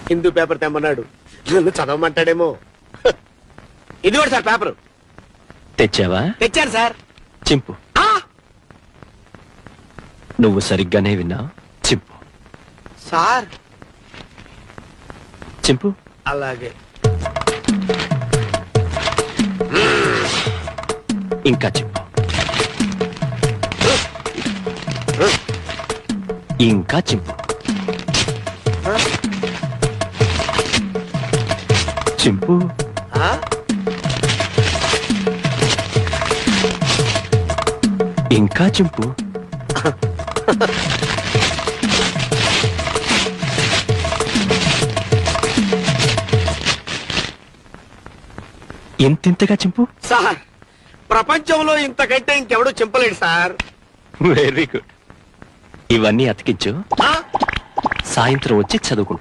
Hindu paper తెమ్మన్నాడు, నన్ను చదవమంటాడేమో. ఇది కూడా సార్ పేపర్. తెచ్చావా? తెచ్చాను సార్. చింపు. నువ్వు సరిగ్గానే విన్నావు. చింపు సార్. చింపు. అలాగే. ఇంకా చింపు. ఇంకా చింపు. చింపు. ఇంకా చింపు. ఇంతింతగా చింపు. సార్, ప్రపంచంలో ఇంతకంటే ఇంకెవడూ చింపలేడు సార్. Very good. ఇవన్నీ అతికించు, సాయంత్రం వచ్చి చదువుకుంటా.